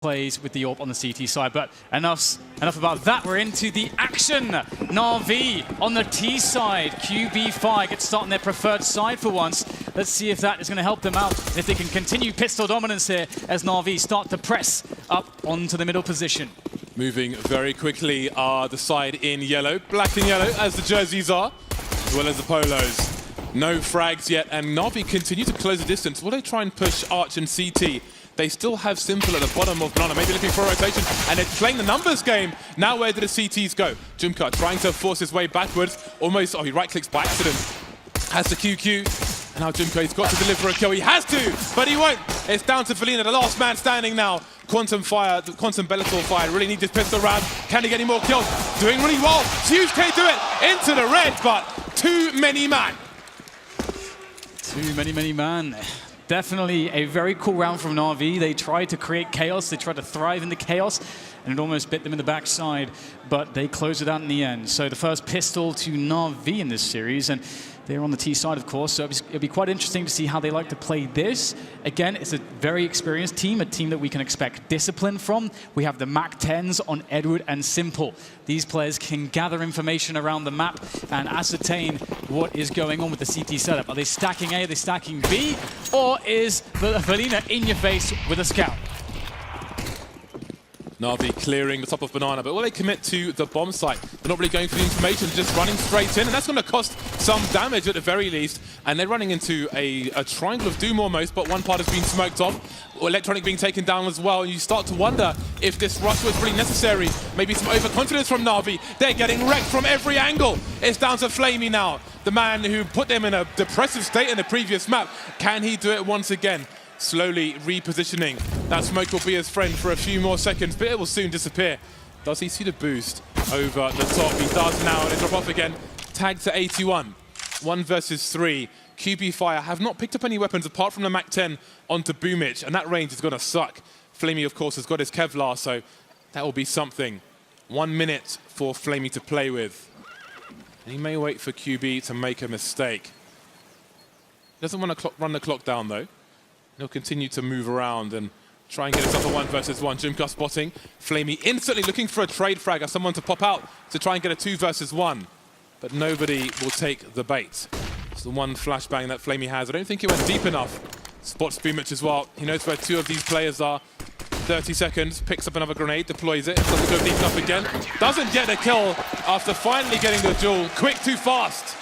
plays with the AWP on the CT side. But enough about that. We're into the action. NaVi on the T side. QB5 gets started on their preferred side for once. Let's see if that is going to help them out. If they can continue pistol dominance here as NaVi start to press up onto the middle position. Moving very quickly are the side in yellow. Black and yellow as the jerseys are, as well as the polos. No frags yet, and NaVi continue to close the distance. Will they try and push Arch and CT? They still have Simple at the bottom of Banana, maybe looking for a rotation, and they're playing the numbers game. Now where do the CTs go? Jumka trying to force his way backwards. Almost, he right-clicks by accident. Has the QQ. And now Jumka, he's got to deliver a kill. He has to, but he won't. It's down to Felina, the last man standing now. Quantum Fire, the Quantum Bellator Fire, really need this pistol round. Can he get any more kills? Doing really well. Huge K do it into the red, but too many man. Too many man. Definitely a very cool round from NaVi. They tried to create chaos. They tried to thrive in the chaos, and it almost bit them in the backside, but they closed it out in the end. So the first pistol to NaVi in this series, and they're on the T side, of course, so it'll be quite interesting to see how they like to play this. Again, it's a very experienced team, a team that we can expect discipline from. We have the Map 10s on Edward and Simple. These players can gather information around the map and ascertain what is going on with the CT setup. Are they stacking A, are they stacking B, or is Felina in your face with a scout? NaVi clearing the top of Banana, but will they commit to the bomb site? They're not really going for the information, just running straight in, and that's going to cost some damage at the very least. And they're running into a triangle of doom almost, but one part has been smoked off. Electronic being taken down as well, and you start to wonder if this rush was really necessary. Maybe some overconfidence from NaVi. They're getting wrecked from every angle. It's down to Flamey now, the man who put them in a depressive state in the previous map. Can he do it once again? Slowly repositioning. That smoke will be his friend for a few more seconds, but it will soon disappear. Does he see the boost over the top? He does now, and they drop off again. Tagged to 81. 1 versus 3. QB Fire have not picked up any weapons apart from the Mac 10 onto Boomich, and that range is going to suck. Flamey, of course, has got his Kevlar, so that will be something. 1 minute for Flamey to play with. And he may wait for QB to make a mistake. Doesn't want to run the clock down, though. He'll continue to move around and try and get himself a 1 versus 1. Jumka spotting. Flamey instantly looking for a trade frag or someone to pop out to try and get a 2 versus 1. But nobody will take the bait. It's the one flashbang that Flamey has. I don't think it went deep enough. Spots Boomich as well. He knows where 2 of these players are. 30 seconds, picks up another grenade, deploys it. Doesn't go deep enough again. Doesn't get a kill after finally getting the duel. Quick, too fast.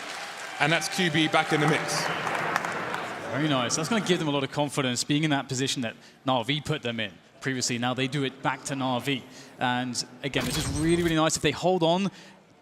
And that's QB back in the mix. Very nice. That's going to give them a lot of confidence, being in that position that NaVi put them in previously. Now they do it back to NaVi. And again, it's just really, really nice if they hold on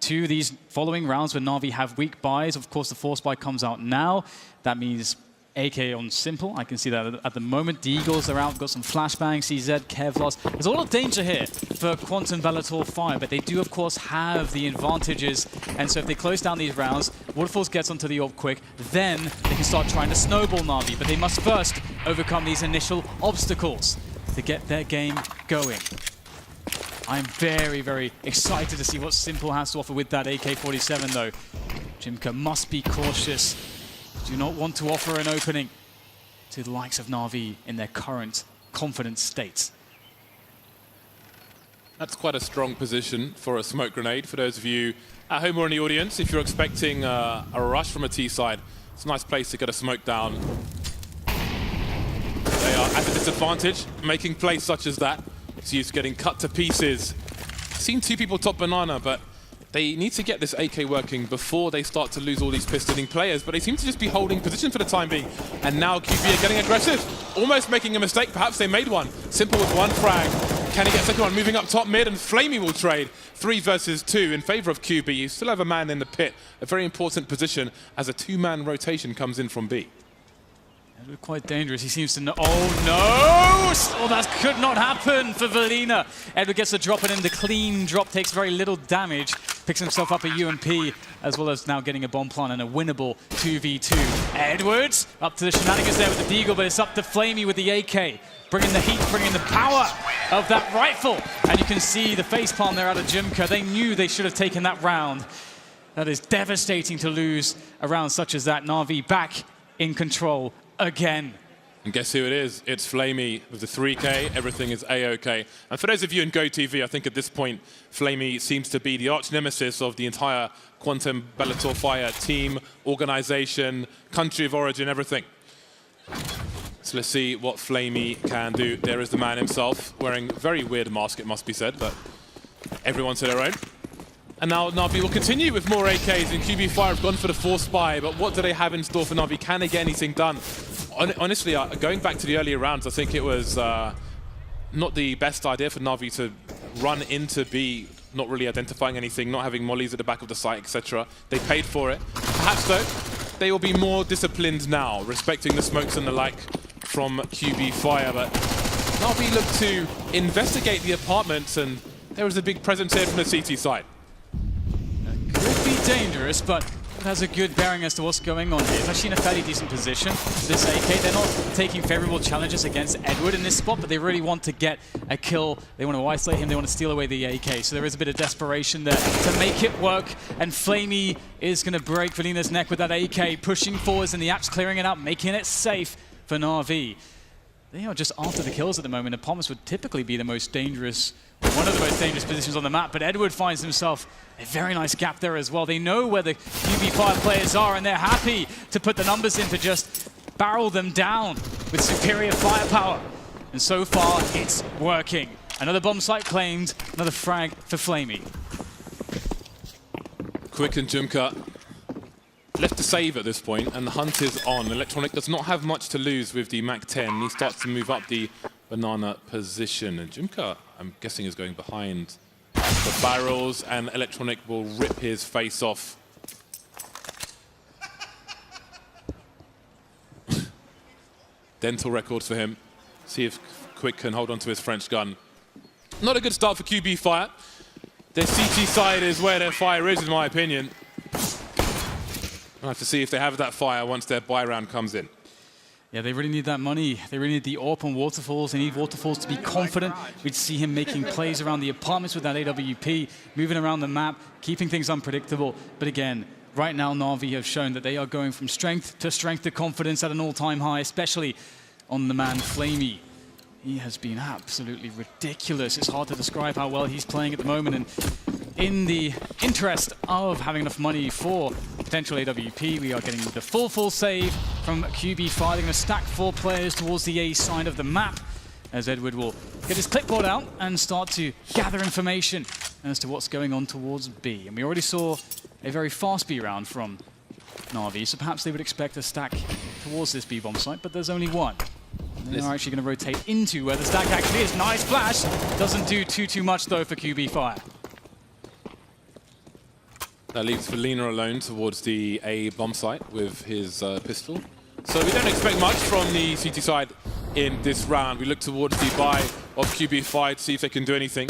to these following rounds where NaVi have weak buys. Of course, the force buy comes out now. That means AK on Simple. I can see that at the moment. The Eagles are out, got some flashbangs, CZ, Kevlars. There's a lot of danger here for Quantum Bellator Fire, but they do, of course, have the advantages. And so if they close down these rounds, Waterfalls gets onto the AWP quick, then they can start trying to snowball NaVi. But they must first overcome these initial obstacles to get their game going. I'm very, very excited to see what Simple has to offer with that AK-47, though. Jimka must be cautious. Do not want to offer an opening to the likes of NaVi in their current confident state. That's quite a strong position for a smoke grenade. For those of you at home or in the audience, if you're expecting a rush from a T side, it's a nice place to get a smoke down. They are at a disadvantage, making plays such as that. Zeus getting cut to pieces. Seen 2 people top Banana, but they need to get this AK working before they start to lose all these pistoling players, but they seem to just be holding position for the time being. And now QB are getting aggressive, almost making a mistake. Perhaps they made one. Simple with 1 frag. Can he get a second one? Moving up top mid, and Flamey will trade. 3 versus 2 in favor of QB. You still have a man in the pit, a very important position as a 2-man rotation comes in from B. Edward quite dangerous. He seems to know. Oh no! Oh, that could not happen for Felina. Edward gets the drop, and in the clean drop takes very little damage. Picks himself up a UMP, as well as now getting a bomb plant and a winnable 2v2. Edwards up to the shenanigans there with the Deagle, but it's up to Flamey with the AK. Bringing the heat, bringing the power of that rifle. And you can see the facepalm there out of Jimka. They knew they should have taken that round. That is devastating to lose a round such as that. NaVi back in control again. And guess who it is? It's Flamey with the 3K. Everything is A-OK. And for those of you in GoTV, I think at this point, Flamey seems to be the arch nemesis of the entire Quantum Bellator Fire team, organization, country of origin, everything. So let's see what Flamey can do. There is the man himself, wearing a very weird mask, it must be said, but everyone to their own. And now NaVi will continue with more AKs, and QB Fire have gone for the Force Spy, but what do they have in store for NaVi? Can they get anything done? Honestly, going back to the earlier rounds, I think it was not the best idea for NaVi to run into B, not really identifying anything, not having mollies at the back of the site, etc. They paid for it. Perhaps, though, they will be more disciplined now, respecting the smokes and the like from QB Fire, but NaVi look to investigate the apartments, and there is a big presence here from the CT side. Could be dangerous, but it has a good bearing as to what's going on here. It's actually in a fairly decent position. This AK, they're not taking favorable challenges against Edward in this spot, but they really want to get a kill. They want to isolate him, they want to steal away the AK. So there is a bit of desperation there to make it work. And Flamey is going to break Valina's neck with that AK, pushing forwards, and the app's clearing it out, making it safe for NaVi. They are just after the kills at the moment. Apartments would typically be the most dangerous, one of the most dangerous positions on the map, but Edward finds himself a very nice gap there as well. They know where the QB Fire players are, and they're happy to put the numbers in to just barrel them down with superior firepower. And so far, it's working. Another bomb site claimed, another frag for Flamey. Quick and Jumka left to save at this point, and the hunt is on. Electronic does not have much to lose with the Mac-10. He starts to move up the banana position. And Jumka, I'm guessing, is going behind the barrels, and Electronic will rip his face off. Dental records for him. See if Quick can hold on to his French gun. Not a good start for QB Fire. Their CT side is where their fire is, in my opinion. I'll have to see if they have that fire once their buy round comes in. Yeah, they really need that money. They really need the AWP on Waterfalls. They need Waterfalls to be confident. We'd see him making plays around the apartments with that AWP, moving around the map, keeping things unpredictable. But again, right now NaVi have shown that they are going from strength to confidence at an all-time high, especially on the man Flamey. He has been absolutely ridiculous. It's hard to describe how well he's playing at the moment. And in the interest of having enough money for potential AWP, we are getting the full save from QB Fire. They're going to stack 4 players towards the A side of the map, as Edward will get his clipboard out and start to gather information as to what's going on towards B. And we already saw a very fast B round from NaVi, so perhaps they would expect a stack towards this B bomb site, but there's only one. And they're actually going to rotate into where the stack actually is. Nice flash! Doesn't do too much though for QB Fire. That leaves Valina alone towards the A bomb site with his pistol. So we don't expect much from the CT side in this round. We look towards the buy of QB Fire to see if they can do anything.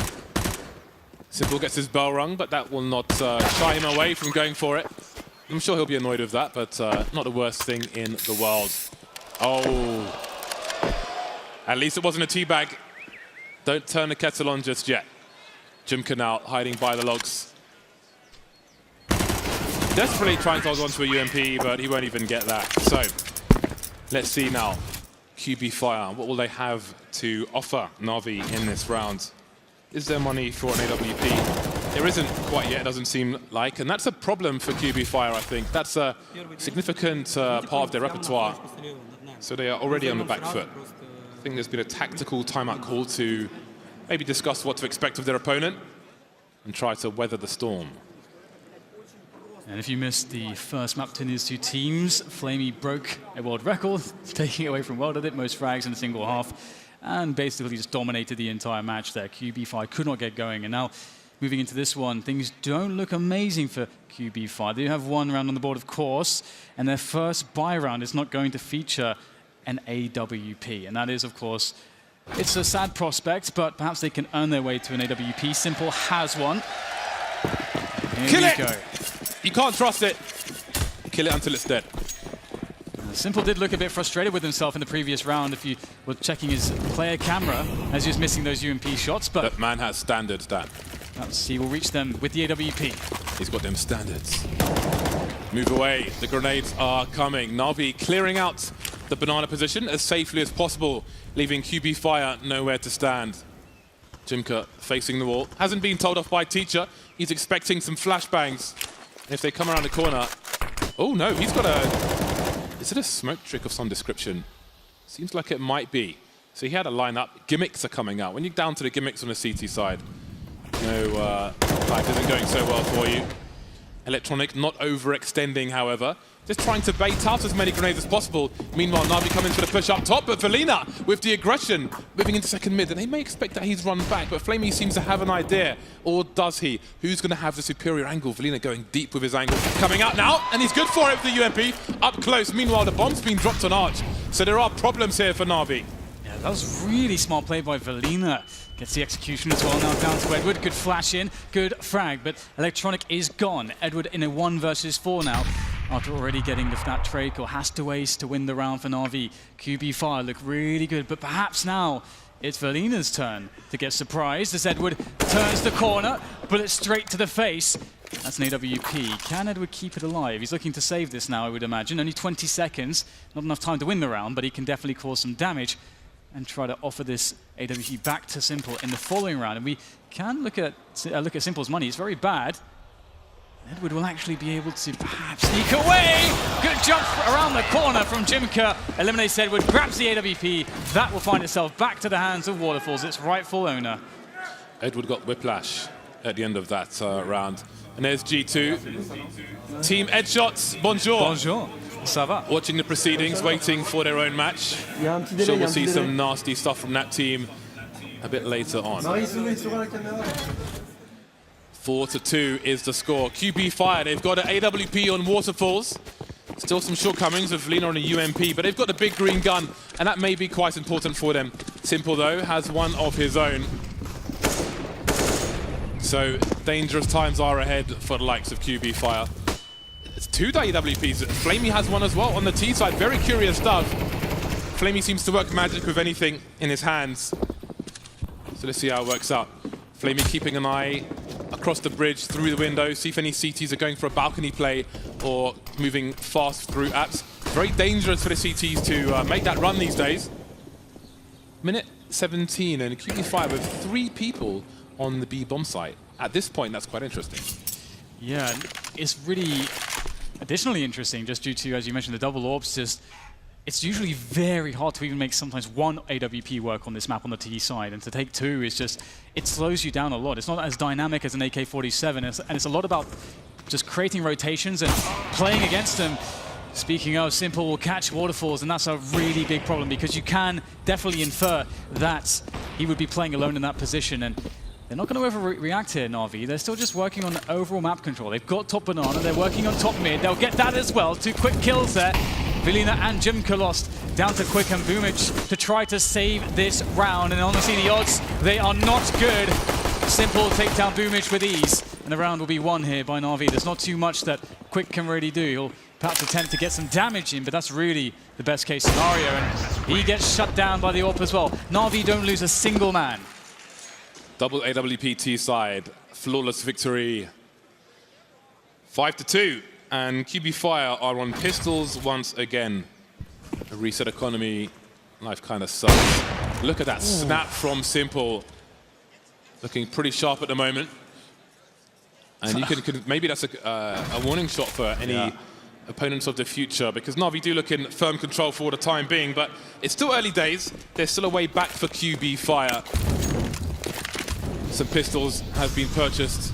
Simple gets his bell rung, but that will not shy him away from going for it. I'm sure he'll be annoyed with that, but not the worst thing in the world. Oh. At least it wasn't a teabag. Don't turn the kettle on just yet. Jumka now hiding by the logs. Desperately trying to hold on to a UMP, but he won't even get that. So, let's see now. QB Fire, what will they have to offer NaVi in this round? Is there money for an AWP? There isn't quite yet, it doesn't seem like. And that's a problem for QB Fire, I think. That's a significant part of their repertoire. So they are already on the back foot. I think there's been a tactical timeout call to maybe discuss what to expect of their opponent and try to weather the storm. And if you missed the first map between these two teams, Flamey broke a world record, taking it away from World at it, most frags in a single half, and basically just dominated the entire match there. QB Fire could not get going, and now moving into this one, things don't look amazing for QB Fire. They do have one round on the board, of course, and their first buy round is not going to feature an AWP, and that is, of course, it's a sad prospect, but perhaps they can earn their way to an AWP. Simple has one. Kill it! Go. You can't trust it. Kill it until it's dead. Simple did look a bit frustrated with himself in the previous round if you were checking his player camera as he was missing those UMP shots, but that man has standards, Dan. Perhaps he will reach them with the AWP. He's got them standards. Move away. The grenades are coming. NaVi clearing out the banana position as safely as possible, leaving QB Fire nowhere to stand. Jimka facing the wall. Hasn't been told off by Teacher. He's expecting some flashbangs. If they come around the corner... Oh no, he's got a... Is it a smoke trick of some description? Seems like it might be. So he had a lineup. Gimmicks are coming out. When you're down to the gimmicks on the CT side, no, life isn't going so well for you. Electronic not overextending, however. Just trying to bait out as many grenades as possible. Meanwhile, NaVi coming for the push up top, but Velina with the aggression moving into second mid. And they may expect that he's run back, but Flamey seems to have an idea. Or does he? Who's going to have the superior angle? Velina going deep with his angle. Coming out now, and he's good for it with the UMP. Up close. Meanwhile, the bomb's been dropped on Arch. So there are problems here for NaVi. Yeah, that was really smart play by Velina. Gets the execution as well. Now down to Edward. Good flash in, good frag, but Electronic is gone. Edward in a 1 versus 4 now. After already getting the FNAP trade, or has to waste to win the round for NaVi. QB Fire look really good, but perhaps now it's Velina's turn to get surprised as Edward turns the corner, bullet straight to the face. That's an AWP. Can Edward keep it alive? He's looking to save this now, I would imagine. Only 20 seconds, not enough time to win the round, but he can definitely cause some damage and try to offer this AWP back to Simple in the following round. And we can look at Simple's money. It's very bad. Edward will actually be able to perhaps sneak away. Good jump around the corner from Jimka. Eliminates Edward, grabs the AWP. That will find itself back to the hands of Waterfalls, its rightful owner. Edward got whiplash at the end of that round. And there's G2. Team Headshots, bonjour. Bonjour. Ça va? Watching the proceedings, waiting for their own match. Sure, we'll see some nasty stuff from that team a bit later on. 4-2 is the score. QB Fire, they've got an AWP on Waterfalls. Still some shortcomings with Lena on a UMP, but they've got the big green gun, and that may be quite important for them. Simple, though, has one of his own. So dangerous times are ahead for the likes of QB Fire. It's 2 AWPs. Flamey has one as well on the T side. Very curious stuff. Flamey seems to work magic with anything in his hands. So let's see how it works out. Flamey keeping an eye across the bridge, through the window, see if any CTs are going for a balcony play or moving fast through apps. Very dangerous for the CTs to make that run these days. Minute 17 and QB Fire with 3 people on the B bomb site. At this point, that's quite interesting. Yeah, it's really additionally interesting just due to, as you mentioned, the double orbs. Just it's usually very hard to even make sometimes 1 AWP work on this map on the T side, and to take 2 is just, it slows you down a lot. It's not as dynamic as an AK-47, and it's a lot about just creating rotations and playing against them. Speaking of, Simple will catch Waterfalls, and that's a really big problem because you can definitely infer that he would be playing alone in that position. And they're not going to overreact here, NaVi. They're still just working on the overall map control. They've got top banana, they're working on top mid. They'll get that as well. 2 quick kills there. Velina and Jimka lost down to Quick and Boomich to try to save this round. And honestly, the odds, they are not good. Simple take down Boomich with ease. And the round will be won here by NaVi. There's not too much that Quick can really do. He'll perhaps attempt to get some damage in, but that's really the best case scenario. And he gets shut down by the AWP as well. NaVi don't lose a single man. Double AWP T side, flawless victory. 5-2, and QB Fire are on pistols once again. A reset economy, life kind of sucks. Look at that snap from Simple. Looking pretty sharp at the moment. And you can maybe that's a warning shot for any opponents of the future, because NaVi do look in firm control for the time being, but it's still early days. There's still a way back for QB Fire. Some pistols have been purchased.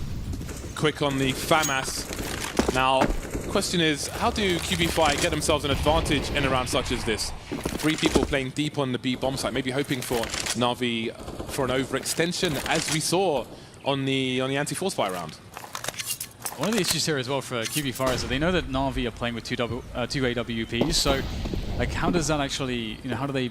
Quick on the FAMAS. Now, the question is, how do QB Fire get themselves an advantage in a round such as this? 3 people playing deep on the B bomb site, maybe hoping for NaVi for an overextension, as we saw on the anti-force fire round. One of the issues here as well for QB Fire is that they know that NaVi are playing with 2 AWPs, so like how does that actually, how do they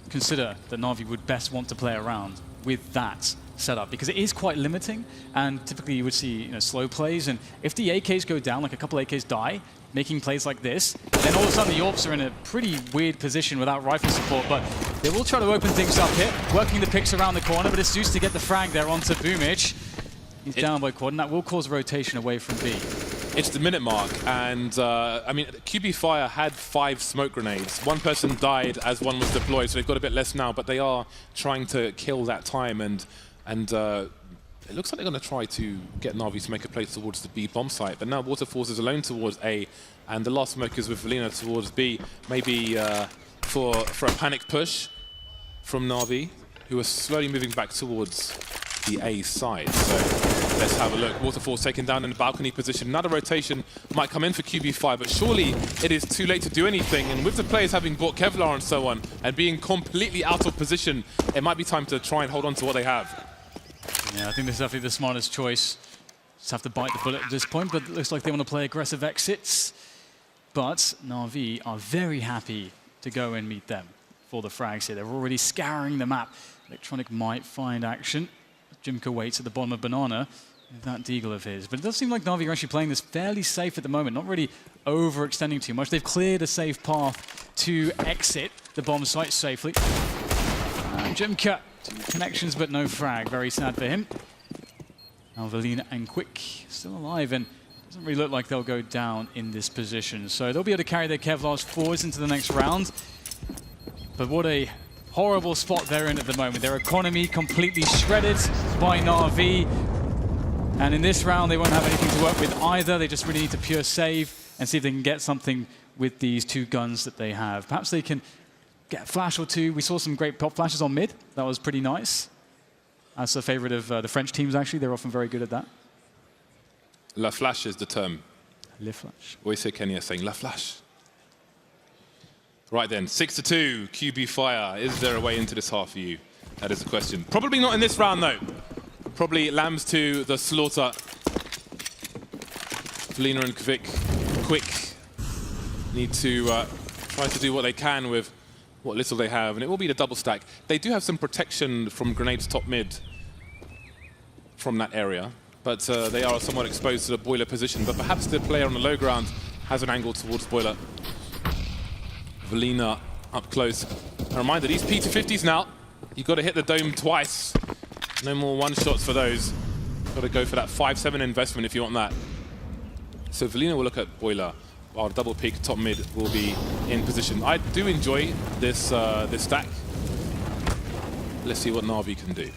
consider that NaVi would best want to play around with that setup? Because it is quite limiting, and typically you would see slow plays, and if the AKs go down, like a couple AKs die, making plays like this, then all of a sudden the AWPs are in a pretty weird position without rifle support, but they will try to open things up here, working the picks around the corner, but it's Zeus to get the frag there onto Boomich. He's down by quad, and that will cause rotation away from B. It's the minute mark, and I mean, QB Fire had 5 smoke grenades. One person died as one was deployed, so they've got a bit less now, but they are trying to kill that time, and it looks like they're going to try to get NaVi to make a play towards the B bomb site, but now Waterfalls is alone towards A, and the last smoke is with Valina towards B, maybe for a panic push from NaVi, who are slowly moving back towards the A side. So let's have a look. Waterfalls taken down in the balcony position. Another rotation might come in for QB5, but surely it is too late to do anything. And with the players having bought Kevlar and so on, and being completely out of position, it might be time to try and hold on to what they have. Yeah, I think this is definitely the smartest choice. Just have to bite the bullet at this point, but it looks like they want to play aggressive exits. But NaVi are very happy to go and meet them for the frags here. They're already scouring the map. Electronic might find action. Jimka waits at the bottom of Banana with that deagle of his. But it does seem like NaVi are actually playing this fairly safe at the moment, not really overextending too much. They've cleared a safe path to exit the bomb site safely. Jimka, 2 connections but no frag. Very sad for him. Now Valina and Quick still alive, and doesn't really look like they'll go down in this position. So they'll be able to carry their Kevlars forwards into the next round. But what a horrible spot they're in at the moment. Their economy completely shredded by NaVi. And in this round, they won't have anything to work with either. They just really need to pure save and see if they can get something with these 2 guns that they have. Perhaps they can get a flash or 2. We saw some great pop flashes on mid. That was pretty nice. That's a favorite of the French teams, actually. They're often very good at that. La flash is the term. Le flash. Always hear Kenya saying La flash. Right then, 6-2, QB Fire. Is there a way into this half for you? That is the question. Probably not in this round, though. Probably lambs to the slaughter. Valina and Quick need to try to do what they can with what little they have, and it will be the double stack. They do have some protection from grenades top mid from that area, but they are somewhat exposed to the boiler position. But perhaps the player on the low ground has an angle towards boiler. Valina up close. A reminder, these P250s now, you've got to hit the dome twice. No more one-shots for those. Got to go for that 5-7 investment if you want that. So Valina will look at boiler, while double peak top mid will be in position. I do enjoy this this stack. Let's see what NaVi can do.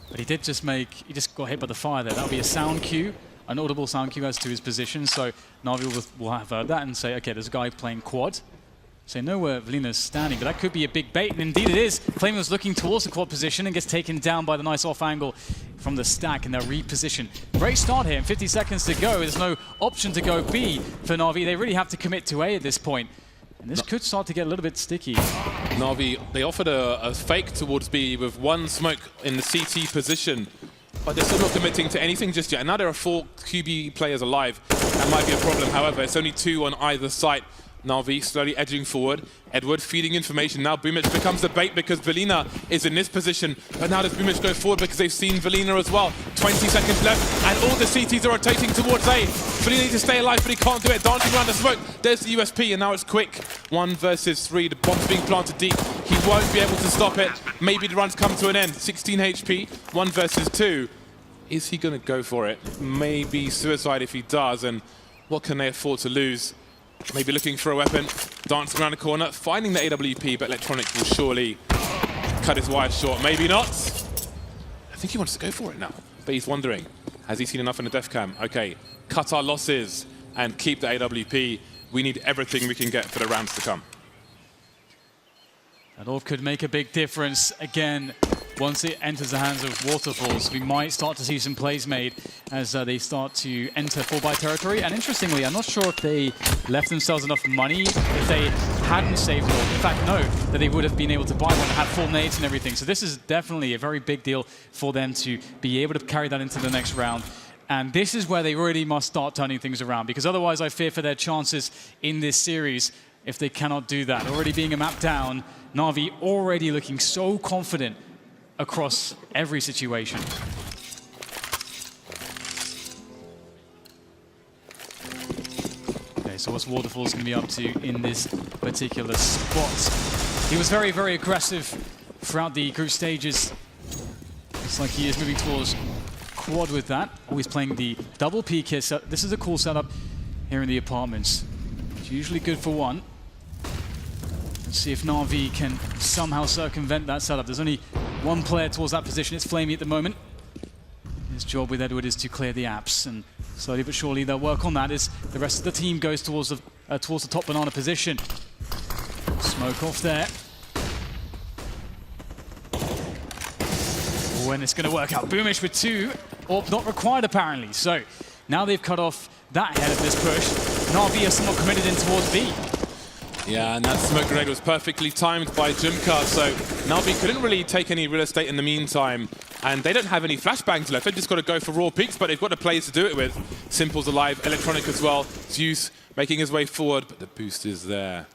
But he just got hit by the fire there. That'll be a sound cue, an audible sound cue as to his position. So NaVi will have heard that and say, okay, there's a guy playing quad. So know where Valina's standing, but that could be a big bait, and indeed it is. Flame was looking towards the quad position and gets taken down by the nice off angle from the stack, and they'll reposition. Great start here, 50 seconds to go. There's no option to go B for NaVi. They really have to commit to A at this point. And this could start to get a little bit sticky. NaVi, they offered a fake towards B with 1 smoke in the CT position, but they're still not committing to anything just yet. And now there are 4 QB players alive. That might be a problem. However, it's only 2 on either side. NaVi slowly edging forward. Edward feeding information. Now Boomich becomes the bait because Valina is in this position. But now does Boomich go forward because they've seen Valina as well. 20 seconds left and all the CTs are rotating towards A. Valina needs to stay alive, but he can't do it. Dancing around the smoke. There's the USP, and now it's Quick. 1 versus 3. The bomb's being planted deep. He won't be able to stop it. Maybe the run's come to an end. 16 HP. 1 versus 2. Is he going to go for it? Maybe suicide if he does. And what can they afford to lose? Maybe looking for a weapon, dancing around the corner, finding the AWP, but Electronic will surely cut his wire short. Maybe not. I think he wants to go for it now, but he's wondering, has he seen enough in the def cam? Okay, cut our losses and keep the AWP. We need everything we can get for the rounds to come. That all could make a big difference. Again, once it enters the hands of Waterfalls, we might start to see some plays made as they start to enter full buy territory. And interestingly, I'm not sure if they left themselves enough money if they hadn't saved all. In fact, no, that they would have been able to buy one and have full nades and everything. So this is definitely a very big deal for them to be able to carry that into the next round. And this is where they really must start turning things around, because otherwise I fear for their chances in this series if they cannot do that. Already being a map down, NaVi already looking so confident across every situation. Okay, so what's Waterfalls going to be up to in this particular spot? He was very, very aggressive throughout the group stages. Looks like he is moving towards quad with that. Always playing the double peek here. So this is a cool setup. here in the apartments. It's usually good for one. Let's see if NaVi can somehow circumvent that setup. There's only one player towards that position. It's Flamey at the moment. His job with Edward is to clear the apps, and slowly but surely they'll work on that as the rest of the team goes towards the top banana position. Smoke off there. Oh, and it's going to work out. Boomish with 2, or not required apparently. So now they've cut off that head of this push. NaVi are somewhat committed in towards B. Yeah, and that smoke grenade was perfectly timed by Jumka, so NaVi couldn't really take any real estate in the meantime. And they don't have any flashbangs left. They've just got to go for raw peaks, but they've got the players to do it with. Simple's alive, Electronic as well. Zeus making his way forward, but the boost is there.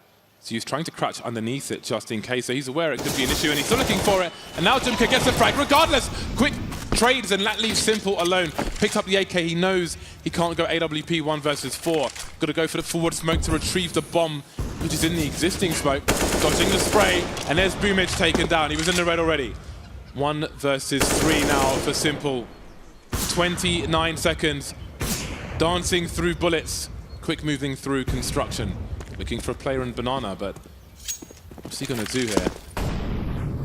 Zeus trying to crouch underneath it just in case, so he's aware it could be an issue, and he's still looking for it. And now Jumka gets a frag regardless. Quick trades, and that leaves Simple alone. Picks up the AK, he knows he can't go AWP 1 versus 4. Got to go for the forward smoke to retrieve the bomb, which is in the existing smoke. Dodging the spray, and there's Boomage taken down. He was in the red already. 1 versus 3 now for Simple. 29 seconds. Dancing through bullets. Quick moving through construction. Looking for a player in Banana, but what's he going to do here?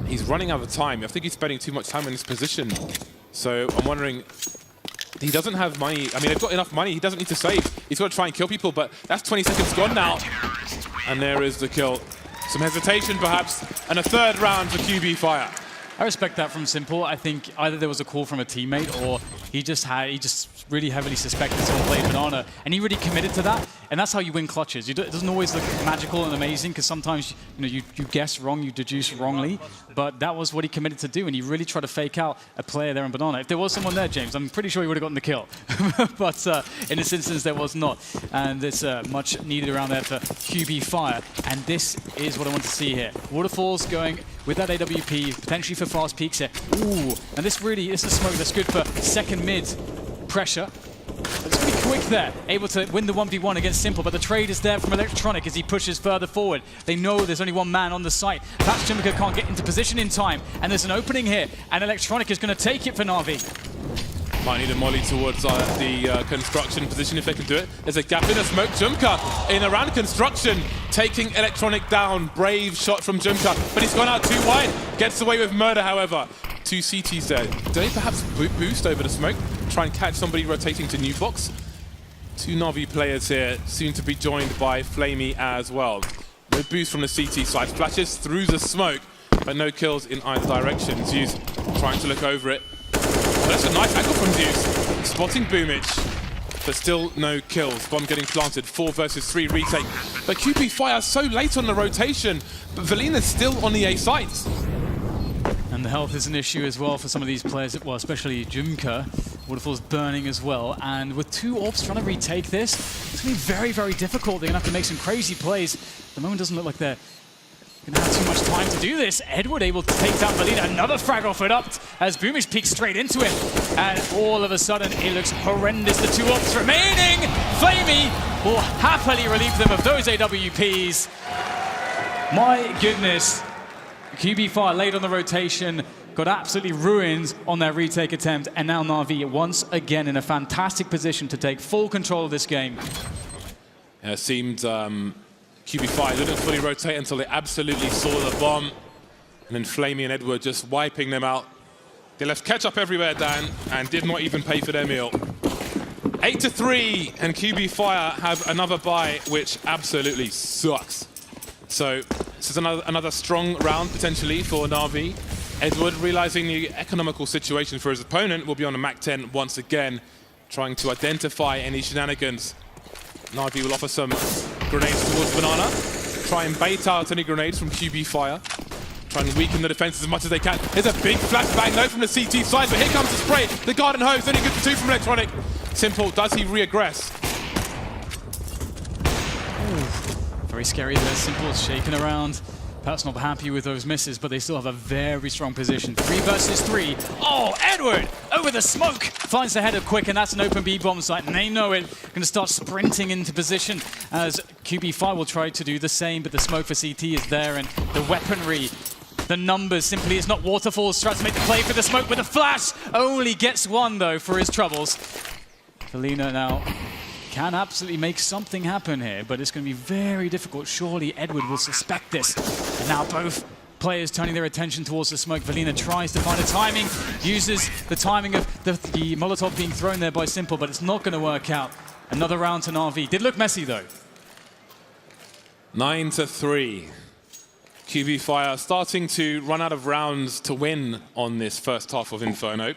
He's running out of time. I think he's spending too much time in this position. So I'm wondering, he doesn't have money. I mean, they've got enough money. He doesn't need to save. He's got to try and kill people, but that's 20 seconds gone now. And there is the kill. Some hesitation, perhaps, and a 3rd round for QB Fire. I respect that from Simple. I think either there was a call from a teammate, or he just really heavily suspected someone played Banana, and he really committed to that. And that's how you win clutches. It doesn't always look magical and amazing, because sometimes you guess wrong, you deduce wrongly. But that was what he committed to do, and he really tried to fake out a player there in Banana. If there was someone there, James, I'm pretty sure he would have gotten the kill. But in this instance, there was not. And it's much needed around there for QB Fire. And this is what I want to see here. Waterfalls going with that AWP, potentially for fast peaks here. Ooh, and this is a smoke that's good for second mid pressure. It's pretty quick there, able to win the 1v1 against Simple, but the trade is there from Electronic as he pushes further forward. They know there's only one man on the site. Perhaps Jumka can't get into position in time, and there's an opening here, and Electronic is going to take it for NaVi. Might need a molly towards the construction position if they can do it. There's a gap in the smoke. Jumka in around construction, taking Electronic down. Brave shot from Jumka, but he's gone out too wide. Gets away with murder, however. 2 CTs there. Do they perhaps boost over the smoke? Try and catch somebody rotating to new box? 2 NaVi players here, soon to be joined by Flamey as well. No boost from the CT side. Flashes through the smoke, but no kills in either direction. Zeus trying to look over it. Oh, that's a nice angle from Zeus. Spotting Boomage, but still no kills. Bomb getting planted. 4 versus 3 retake. But QB Fire so late on the rotation, but Velina's still on the A site. And the health is an issue as well for some of these players, well, especially Jumka. Waterfall's burning as well, and with 2 orbs trying to retake this, it's going to be very, very difficult. They're going to have to make some crazy plays. The moment doesn't look like they're going to have too much time to do this. Edward able to take down Belina. Another frag offered up as Boomish peeks straight into him. And all of a sudden, it looks horrendous. The 2 orbs remaining. Flamey will happily relieve them of those AWPs. My goodness. QB Fire late on the rotation, got absolutely ruined on their retake attempt, and now NaVi once again in a fantastic position to take full control of this game. Yeah, it seemed QB Fire didn't fully rotate until they absolutely saw the bomb, and then Flamey and Edward just wiping them out. They left ketchup everywhere, Dan, and did not even pay for their meal. 8-3, and QB Fire have another bye, which absolutely sucks. So this is another strong round potentially for NaVi. Edward, realizing the economical situation for his opponent, will be on a Mach-10 once again, trying to identify any shenanigans. NaVi will offer some grenades towards Banana, try and bait out any grenades from QB Fire, try and weaken the defense as much as they can. There's a big flashbang though from the CT side, but here comes the spray. The garden hose, only good for 2 from Electronic. Simple, does he re-aggress? Very scary there. Simple's shaking around. Perhaps not happy with those misses, but they still have a very strong position. 3 versus 3. Oh, Edward over the smoke finds the header quick, and that's an open B bomb site, and they know it. Going to start sprinting into position as QB Fire will try to do the same, but the smoke for CT is there, and the weaponry, the numbers simply is not Waterfalls. Tries to make the play for the smoke with a flash. Only gets 1 though for his troubles. Felina now can absolutely make something happen here, but it's going to be very difficult. Surely Edward will suspect this. And now both players turning their attention towards the smoke. Velina tries to find a timing, uses the timing of the Molotov being thrown there by Simple, but it's not going to work out. Another round to NaVi. Did look messy though. 9-3. QB Fire starting to run out of rounds to win on this first half of Inferno.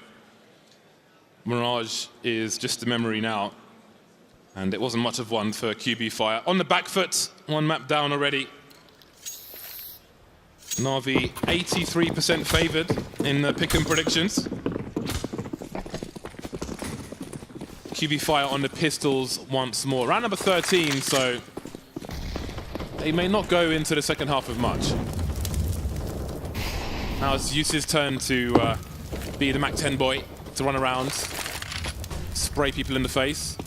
Mirage is just a memory now. And it wasn't much of one for QB Fire. On the back foot, one map down already. NaVi 83% favored in the pick and predictions. QB Fire on the pistols once more. Round number 13, so they may not go into the second half with much. Now it's Zeus's turn to be the Mac-10 boy, to run around, spray people in the face.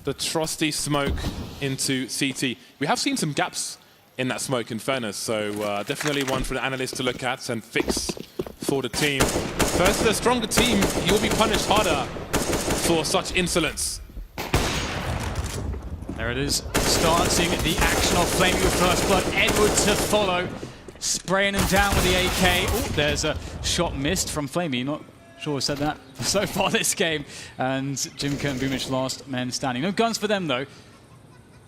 The trusty smoke into CT. We have seen some gaps in that smoke in fairness, so definitely one for the analyst to look at and fix for the team. First, the stronger team, you'll be punished harder for such insolence. There it is, starting the action of Flamey with first blood. Edward to follow, spraying him down with the AK. Oh, there's a shot missed from Flamey. Not sure I said that so far this game. And Jimka and Boomich last men standing. No guns for them though.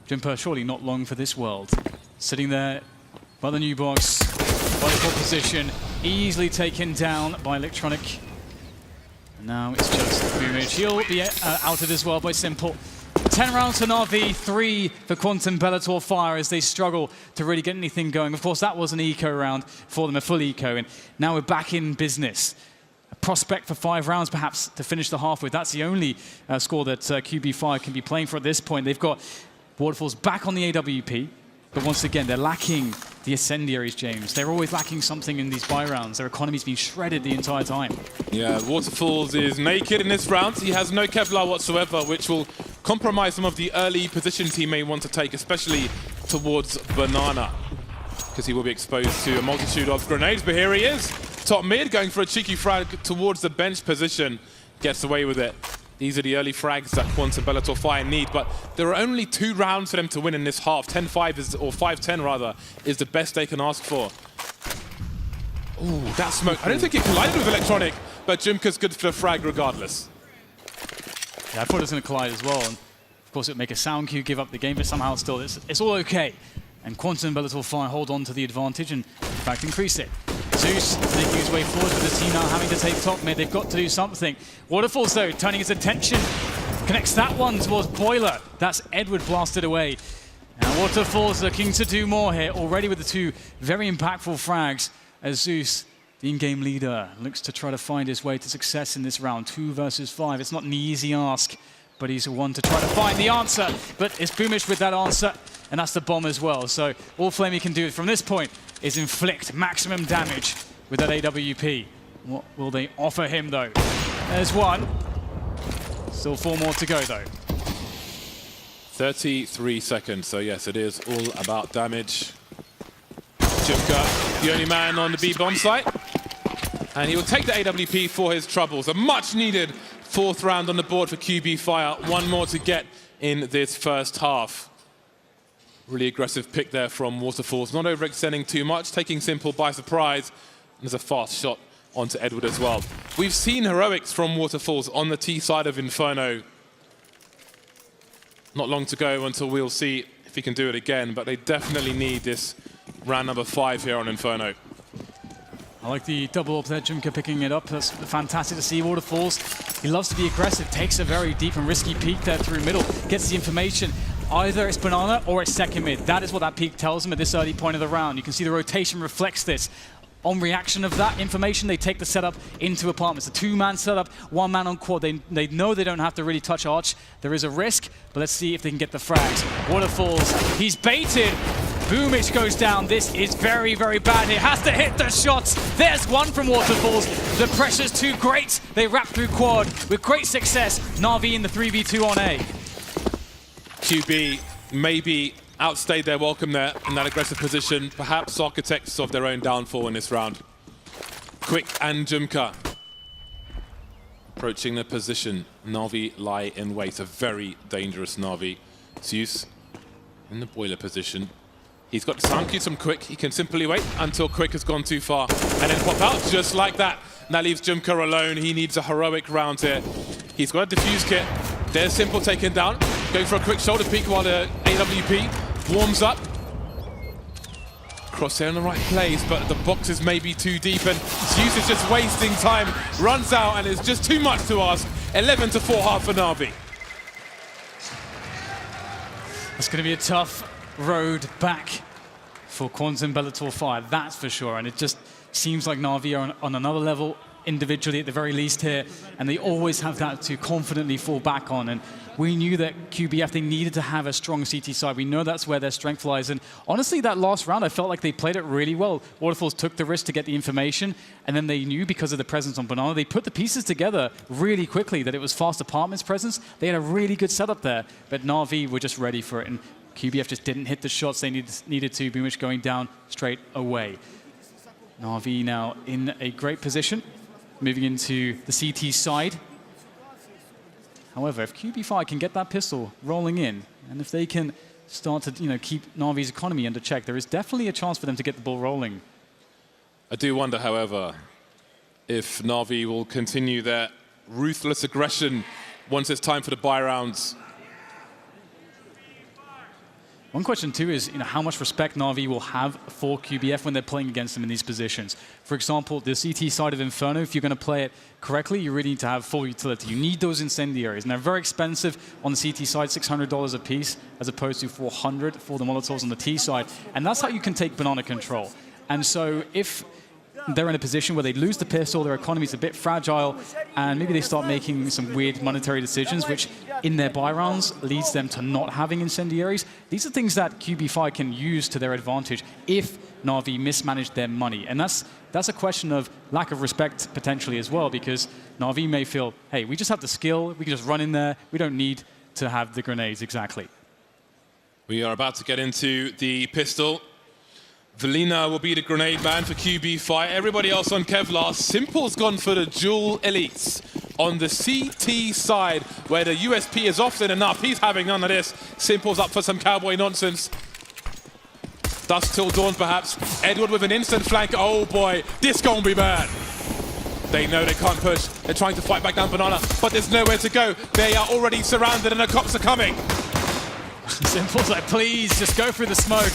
Jimper surely not long for this world. Sitting there by the new box, by the pole position, easily taken down by Electronic. And now it's just Boomich. He'll be outed as well by Simple. 10 rounds to NaVi, 3 for Quantum Bellator Fire as they struggle to really get anything going. Of course, that was an eco round for them, a full eco, and now we're back in business. A prospect for 5 rounds, perhaps, to finish the half with. That's the only score that QB Fire can be playing for at this point. They've got Waterfalls back on the AWP, but once again, they're lacking the Incendiaries, James. They're always lacking something in these buy rounds. Their economy's been shredded the entire time. Yeah, Waterfalls is naked in this round. He has no Kevlar whatsoever, which will compromise some of the early positions he may want to take, especially towards Banana, because he will be exposed to a multitude of grenades. But here he is, top mid, going for a cheeky frag towards the bench position. Gets away with it. These are the early frags that Quantum Bellator Fire need, but there are only 2 rounds for them to win in this half. 10-5 is, or 5-10 rather, is the best they can ask for. Ooh, that smoke. I don't think it collided with Electronic, but Jimka's good for the frag regardless. Yeah, I thought it was going to collide as well. And of course, it would make a sound cue give up the game, but somehow still, it's all okay. And Quantum Bellator Fire hold on to the advantage and, in fact, increase it. Zeus making his way forward with the team now having to take top mid. They've got to do something. Waterfalls, though, turning his attention. Connects that one towards Boiler. That's Edward blasted away. And Waterfalls looking to do more here, already with the 2 very impactful frags, as Zeus, the in-game leader, looks to try to find his way to success in this round. 2 versus 5. It's not an easy ask, but he's the one to try to find the answer. But it's Boomich with that answer, and that's the bomb as well. So all Flamey can do from this point is inflict maximum damage with that AWP. What will they offer him, though? There's one. Still 4 more to go, though. 33 seconds, so yes, it is all about damage. Jimka, the only man on the B bomb site. And he will take the AWP for his troubles. A much-needed 4th round on the board for QB Fire. 1 more to get in this first half. Really aggressive pick there from Waterfalls. Not overextending too much, taking Simple by surprise. And there's a fast shot onto Edward as well. We've seen heroics from Waterfalls on the T side of Inferno. Not long to go until we'll see if he can do it again, but they definitely need this round number 5 here on Inferno. I like the double up there, Jimka picking it up. That's fantastic to see. Waterfalls, he loves to be aggressive, takes a very deep and risky peek there through middle, gets the information. Either it's Banana or it's second mid. That is what that peek tells him at this early point of the round. You can see the rotation reflects this. On reaction of that information, they take the setup into apartments. A 2-man setup, 1 man on quad. They know they don't have to really touch Arch. There is a risk, but let's see if they can get the frags. Waterfalls, he's baited. Boomich goes down. This is very, very bad. He has to hit the shots. There's one from Waterfalls. The pressure's too great. They wrap through quad with great success. NaVi in the 3v2 on A. QB maybe outstayed their welcome there in that aggressive position. Perhaps architects of their own downfall in this round. Quick and Jimka. Approaching the position, NaVi lie in wait. A very dangerous NaVi. Zeus in the boiler position. He's got sound cues from Quick. He can simply wait until Quick has gone too far and then pop out just like that. And that leaves Jimka alone. He needs a heroic round here. He's got a defuse kit. There's Simple taken down. Going for a quick shoulder peek while the AWP warms up. Crosshair in the right place, but the box is maybe too deep, and Zeus is just wasting time. Runs out, and it's just too much to ask. 11-4 half for NaVi. It's going to be a tough road back for Quantum Bellator 5, that's for sure. And it just seems like NaVi are on another level individually at the very least here, and they always have that to confidently fall back on. And we knew that QBF, they needed to have a strong CT side. We know that's where their strength lies. And honestly, that last round, I felt like they played it really well. Waterfalls took the risk to get the information, and then they knew because of the presence on Banana, they put the pieces together really quickly that it was Fast Apartment's presence. They had a really good setup there, but NaVi were just ready for it, and QBF just didn't hit the shots they needed to, Boomich going down straight away. NaVi now in a great position, moving into the CT side. However, if QB5 can get that pistol rolling in, and if they can start to keep NaVi's economy under check, there is definitely a chance for them to get the ball rolling. I do wonder, however, if NaVi will continue their ruthless aggression once it's time for the buy rounds. One question too is how much respect NaVi will have for QBF when they're playing against them in these positions. For example, the CT side of Inferno, if you're going to play it correctly, you really need to have full utility. You need those incendiaries, and they're very expensive on the CT side, $600 a piece, as opposed to $400 for the Molotovs on the T side. And that's how you can take Banana control. And so if they're in a position where they lose the pistol, their economy's a bit fragile, and maybe they start making some weird monetary decisions, which in their buy rounds leads them to not having incendiaries. These are things that QB5 can use to their advantage if NaVi mismanaged their money. And that's a question of lack of respect potentially as well, because NaVi may feel, hey, we just have the skill, we can just run in there, we don't need to have the grenades exactly. We are about to get into the pistol. Velina will be the grenade man for QB5. Everybody else on Kevlar. Simple's gone for the dual elites on the CT side, where the USP is often enough. He's having none of this. Simple's up for some cowboy nonsense. Dusk till dawn, perhaps. Edward with an instant flank. Oh boy, this gonna be bad. They know they can't push. They're trying to fight back down Banana, but there's nowhere to go. They are already surrounded and the cops are coming. Simple's like, please, just go through the smoke.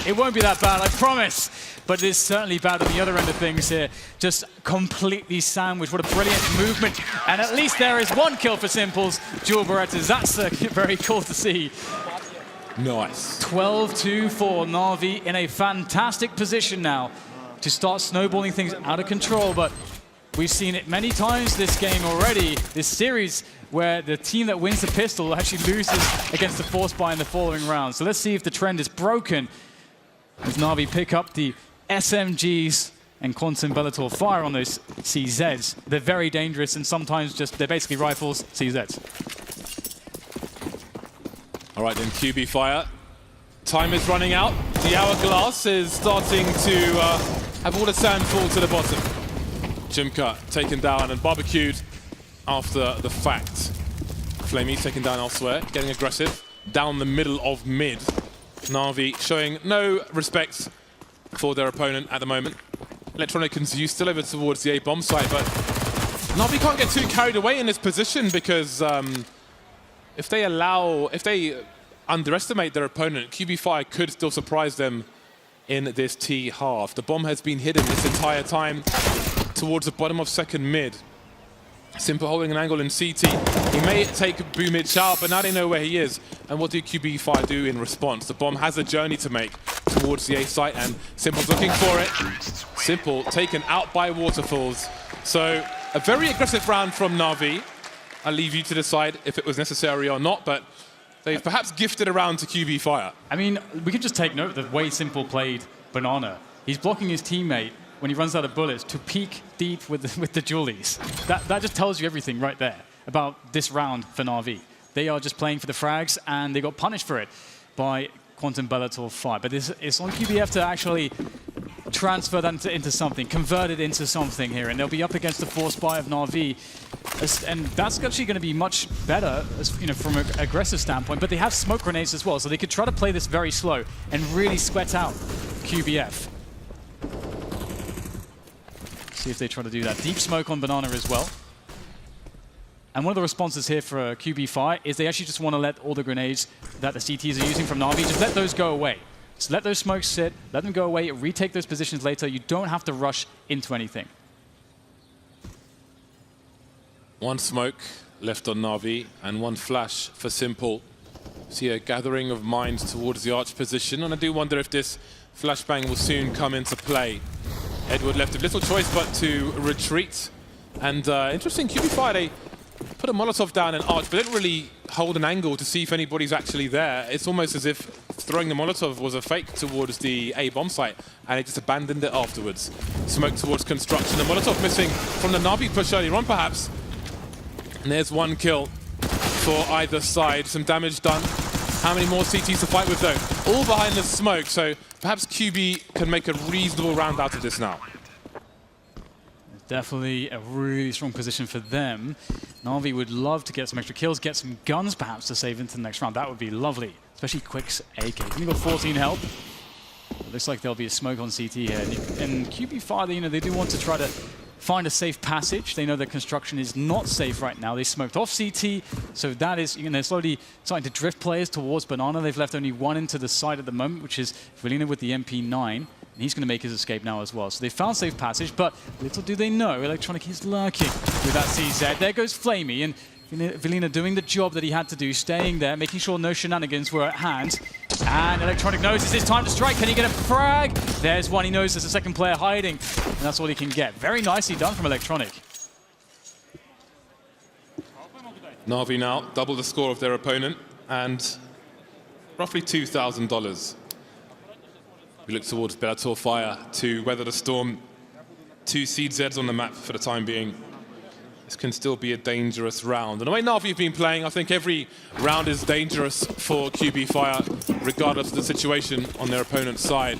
It won't be that bad, I promise. But it is certainly bad on the other end of things here. Just completely sandwiched. What a brilliant movement. And at least there is one kill for Simple's dual Berettas. That's very cool to see. Nice. 12-2 for NaVi in a fantastic position now to start snowballing things out of control. But we've seen it many times this game already, this series, where the team that wins the pistol actually loses against the force buy in the following round. So let's see if the trend is broken as NaVi pick up the SMGs and Quantum Bellator fire on those CZs. They're very dangerous, and sometimes they're basically rifles, CZs. All right, then QB fire. Time is running out. The hourglass is starting to have all the sand fall to the bottom. Jimka taken down and barbecued after the fact. Flamey taken down elsewhere, getting aggressive down the middle of mid. NaVi showing no respect for their opponent at the moment. Electronic and Zeus still over towards the A-bomb site, but NaVi can't get too carried away in this position, because if they underestimate their opponent, QB5 could still surprise them in this T half. The bomb has been hidden this entire time towards the bottom of second mid. Simple holding an angle in CT. He may take Boomich out, but now they know where he is. And what do QB5 do in response? The bomb has a journey to make towards the A site, and Simple's looking for it. Simple taken out by Waterfalls. So a very aggressive round from NaVi. I'll leave you to decide if it was necessary or not, but they've perhaps gifted around to QB Fire. I mean, we can just take note of the way Simple played Banana. He's blocking his teammate when he runs out of bullets to peek deep with the Julies. That just tells you everything right there about this round for NaVi. They are just playing for the frags, and they got punished for it by Quantum Bellator 5. But it's on QBF to actually transfer that into something, convert it into something here, and they'll be up against the force buy of NaVi, and that's actually going to be much better, from an aggressive standpoint. But they have smoke grenades as well, so they could try to play this very slow and really sweat out QBF. See if they try to do that. Deep smoke on Banana as well. And one of the responses here for QB Fire is they actually just want to let all the grenades that the CTs are using from NaVi, just let those go away. Just let those smokes sit, let them go away, retake those positions later. You don't have to rush into anything. One smoke left on NaVi and one flash for Simple. See a gathering of minds towards the arch position, and I do wonder if this flashbang will soon come into play. Edward left with little choice but to retreat. And interesting, QB Fire, they put a Molotov down in arch, but didn't really hold an angle to see if anybody's actually there. It's almost as if throwing the Molotov was a fake towards the A bomb site, and it just abandoned it afterwards. Smoke towards construction. The Molotov missing from the NaVi push earlier on, perhaps. And there's one kill for either side. Some damage done. How many more CTs to fight with, though? All behind the smoke, so perhaps QB can make a reasonable round out of this now. Definitely a really strong position for them. NaVi would love to get some extra kills, get some guns perhaps to save into the next round. That would be lovely, especially Quick's AK. Only got 14 health. It looks like there'll be a smoke on CT here. And QB Fire, they do want to try to find a safe passage. They know that construction is not safe right now. They smoked off CT, so that is, they're slowly starting to drift players towards Banana. They've left only one into the side at the moment, which is Velina with the MP9. And he's going to make his escape now as well. So they found safe passage, but little do they know, Electronic is lurking with that CZ. There goes Flamey, and Velina doing the job that he had to do, staying there, making sure no shenanigans were at hand. And Electronic knows it's his time to strike. Can he get a frag? There's one. He knows there's a second player hiding, and that's all he can get. Very nicely done from Electronic. NaVi now double the score of their opponent, and roughly $2,000. We look towards Bellator Fire to weather the storm. 2 CZs on the map for the time being. This can still be a dangerous round. And the way NaVi have been playing, I think every round is dangerous for QB Fire, regardless of the situation on their opponent's side.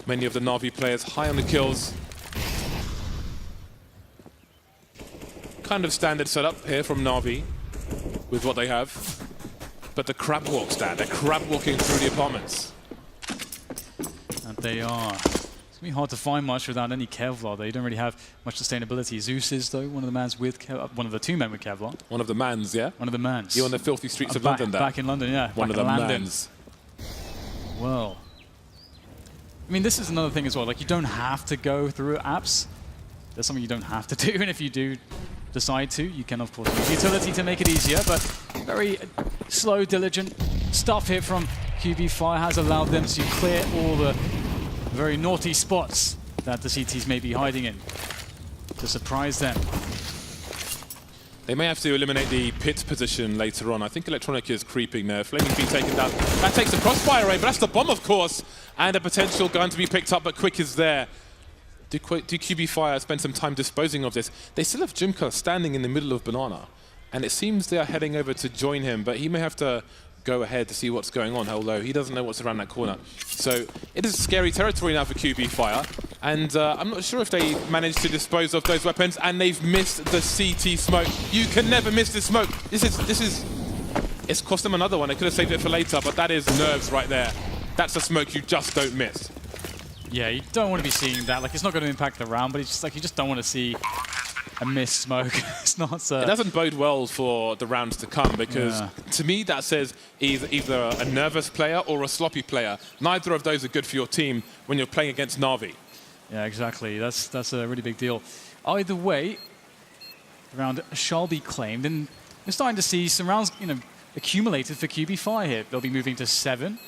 Many of the NaVi players high on the kills. Kind of standard setup here from NaVi with what they have. But the crab walks there. They're crab walking through the apartments. And they are. It's going to be hard to find much without any Kevlar. They don't really have much sustainability. Zeus is, though, one of the 2 men with Kevlar. One of the mans, yeah? One of the mans. You're on the filthy streets of London there. Back in London, yeah. One of the mans. Well, I mean, this is another thing as well. Like, you don't have to go through apps. There's something you don't have to do, and if you do decide to, you can, of course, use utility to make it easier, but very slow, diligent stuff here from QB Fire has allowed them to clear all the very naughty spots that the CTs may be hiding in to surprise them. They may have to eliminate the pit position later on. I think Electronic is creeping there. Flaming's been taken down. That takes a crossfire array, but that's the bomb, of course, and a potential gun to be picked up, but Quick is there. Do QB Fire spend some time disposing of this? They still have Jimka standing in the middle of Banana, and it seems they are heading over to join him, but he may have to go ahead to see what's going on, although he doesn't know what's around that corner. So it is scary territory now for QB Fire, and I'm not sure if they managed to dispose of those weapons, and they've missed the CT smoke. You can never miss this smoke. It's cost them another one. They could have saved it for later, but that is nerves right there. That's a smoke you just don't miss. Yeah, you don't want to be seeing that. Like, it's not going to impact the round, but it's just like you just don't want to see a missed smoke. It's not. It doesn't bode well for the rounds to come, because to me that says either a nervous player or a sloppy player. Neither of those are good for your team when you're playing against NaVi. Yeah, exactly. That's a really big deal. Either way, the round shall be claimed, and we're starting to see some rounds, accumulated for QB Fire here. They'll be moving to 7.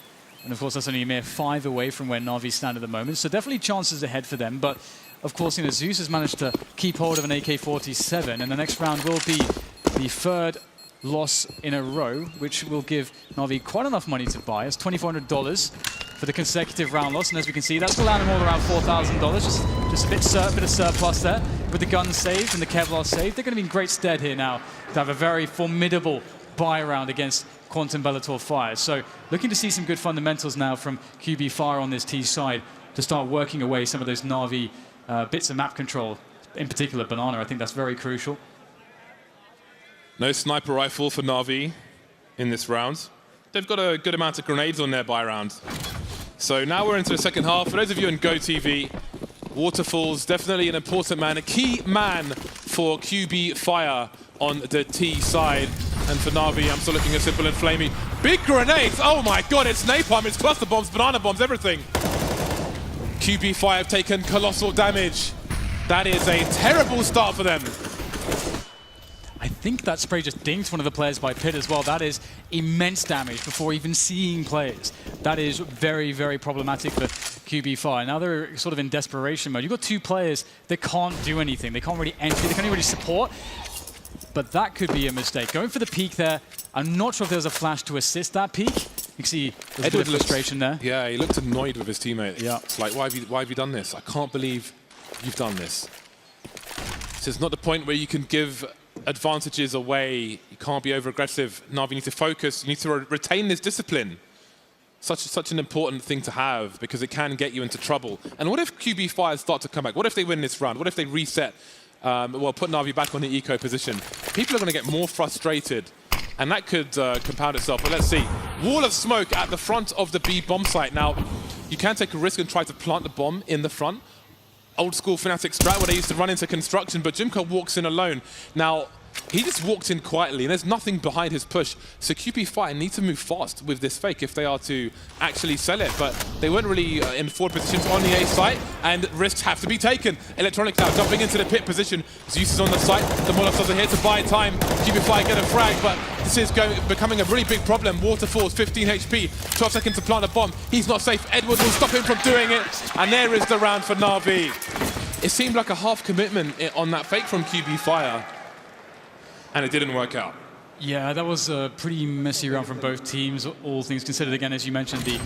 And of course, that's only a mere 5 away from where NaVi stand at the moment. So definitely chances ahead for them. But of course, Zeus has managed to keep hold of an AK-47. And the next round will be the 3rd loss in a row, which will give NaVi quite enough money to buy. It's $2,400 for the consecutive round loss. And as we can see, that's going to land them all around $4,000. Just a bit of surplus there. With the guns saved and the Kevlar saved, they're going to be in great stead here now to have a very formidable buy round against Quantum Bellator Fire. So looking to see some good fundamentals now from QB Fire on this T side. to start working away some of those NaVi bits of map control, in particular Banana. I think that's very crucial. No sniper rifle for NaVi in this round. They've got a good amount of grenades on their buy round. So now we're into the second half. For those of you in GoTV, Waterfall's definitely an important man, a key man for QB Fire on the T side. And for NaVi, I'm still looking at Simple and Flamey. Big grenades! Oh my god, it's napalm, it's cluster bombs, banana bombs, everything. QB Fire have taken colossal damage. That is a terrible start for them. I think that spray just dinked one of the players by Pit as well. That is immense damage before even seeing players. That is very, very problematic for QB Fire. Now they're sort of in desperation mode. You've got two players that can't do anything. They can't really enter, they can't really support. But that could be a mistake. Going for the peek there, I'm not sure if there was a flash to assist that peek. You can see there's a bit of frustration there. Yeah, he looked annoyed with his teammate. Yeah. It's like, why have you done this? I can't believe you've done this. So it's not the point where you can give advantages away. You can't be over-aggressive. NaVi, you need to focus. You need to retain this discipline. Such an important thing to have because it can get you into trouble. And what if QB Fire start to come back? What if they win this round? What if they reset? Well, put NaVi back on the eco position. People are going to get more frustrated, and that could compound itself. But let's see. Wall of smoke at the front of the B bomb site. Now, you can take a risk and try to plant the bomb in the front. Old school Fnatic strat where they used to run into construction, but Jimka walks in alone. Now, he just walked in quietly, and there's nothing behind his push. So QB Fire need to move fast with this fake if they are to actually sell it. But they weren't really in forward positions on the A site, and risks have to be taken. Electronic now jumping into the pit position. Zeus is on the site. The Molotovs are here to buy time. QB Fire get a frag, but this is becoming a really big problem. Waterfall's 15 HP, 12 seconds to plant a bomb. He's not safe. Edward will stop him from doing it. And there is the round for NaVi. It seemed like a half commitment on that fake from QB Fire. And it didn't work out. Yeah, that was a pretty messy round from both teams, all things considered. Again, as you mentioned, the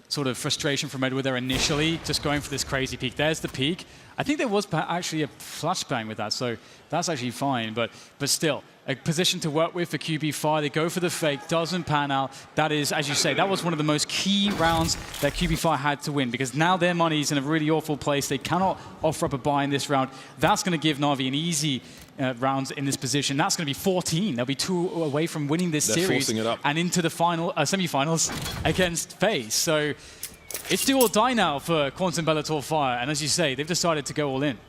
sort of frustration from Edward there initially, just going for this crazy peek. There's the peek. I think there was actually a flashbang with that, so that's actually fine. But still, a position to work with for QB Fire. They go for the fake, doesn't pan out. That is, as you say, that was one of the most key rounds that QB Fire had to win, because now their money's in a really awful place. They cannot offer up a buy in this round. That's going to give NaVi an easy rounds in this position. That's going to be 14. They'll be 2 away from winning this series forcing it up. and into the final semi-finals against FaZe. So it's do or die now for Quantum Bellator Fire. And as you say, they've decided to go all in.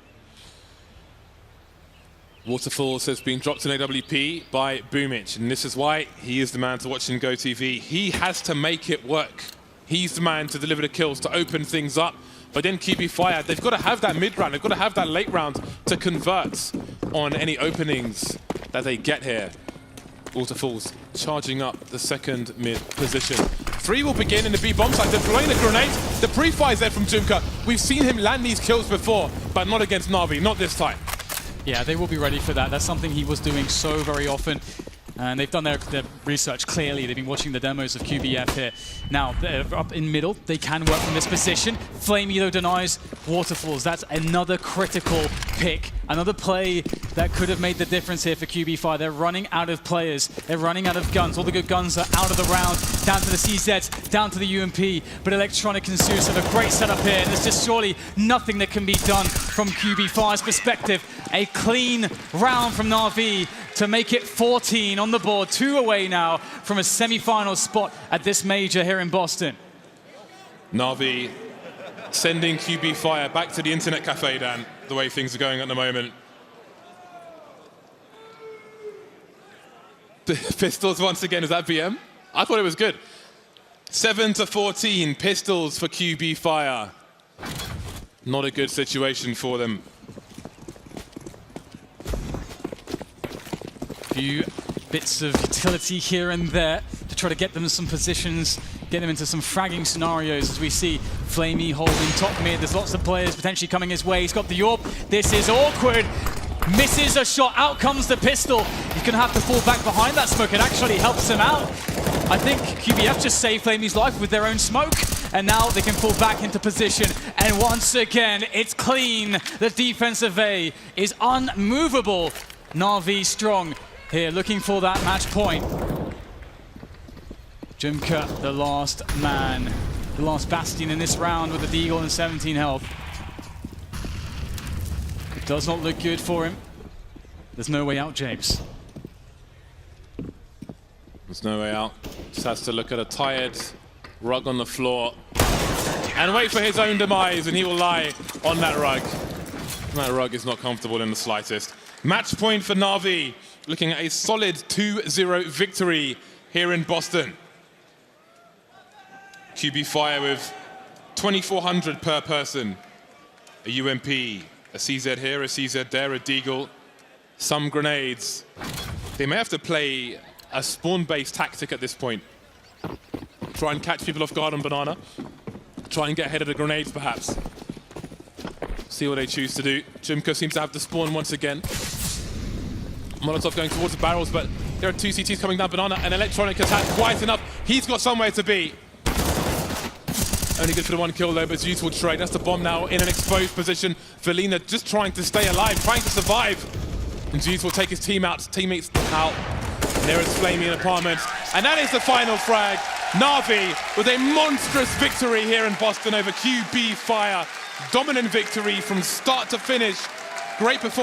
Waterfalls has been dropped in AWP by Boomich, and this is why he is the man to watch in GoTV. He has to make it work. He's the man to deliver the kills, to open things up. But then QB Fire, they've got to have that mid-round, they've got to have that late round to convert on any openings that they get here. Waterfalls charging up the second mid position. 3 will begin in the B bomb site, deploying the grenade. The pre-fire is there from Jimka. We've seen him land these kills before, but not against NaVi, not this time. Yeah, they will be ready for that. That's something he was doing so very often. And they've done their research clearly. They've been watching the demos of QBF here. Now, they're up in middle. They can work from this position. Flamey, though, denies Waterfalls. That's another critical pick. Another play that could have made the difference here for QB Fire. They're running out of players. They're running out of guns. All the good guns are out of the round. Down to the CZs, down to the UMP. But Electronic and Zeus have a great setup here. And there's just surely nothing that can be done from QB Fire's perspective. A clean round from NaVi to make it 14 on the board. 2 away now from a semi-final spot at this major here in Boston. NaVi sending QB Fire back to the internet cafe, Dan, the way things are going at the moment. Pistols once again, is that BM? I thought it was good. 7-14, Pistols for QB Fire. Not a good situation for them. Few bits of utility here and there to try to get them some positions, get them into some fragging scenarios as we see Flamey holding top mid. There's lots of players potentially coming his way. He's got the AWP. This is awkward. Misses a shot. Out comes the pistol. He's going to have to fall back behind that smoke. It actually helps him out. I think QBF just saved Flamey's life with their own smoke. And now they can fall back into position. And once again, it's clean. The defensive A is unmovable. NaVi strong here, looking for that match point. Jimka, the last man. the last bastion in this round with the Deagle and 17 health. It does not look good for him. There's no way out, James. There's no way out. Just has to look at a tired rug on the floor and wait for his own demise, and he will lie on that rug. That rug is not comfortable in the slightest. Match point for NaVi, looking at a solid 2-0 victory here in Boston. QB Fire with 2,400 per person. A UMP, a CZ here, a CZ there, a Deagle, some grenades. They may have to play a spawn-based tactic at this point. Try and catch people off guard on Banana. Try and get ahead of the grenades, perhaps. See what they choose to do. Jimko seems to have the spawn once again. Molotov going towards the barrels, but there are two CTs coming down Banana. An electronic attack, quite enough. He's got somewhere to be. Only good for the one kill though, but it's useful trade. That's the bomb now in an exposed position. Velina just trying to stay alive, trying to survive. And Juice will take his teammates out. There is Flamey in apartment. And that is the final frag. NaVi with a monstrous victory here in Boston over QB Fire. Dominant victory from start to finish. Great performance.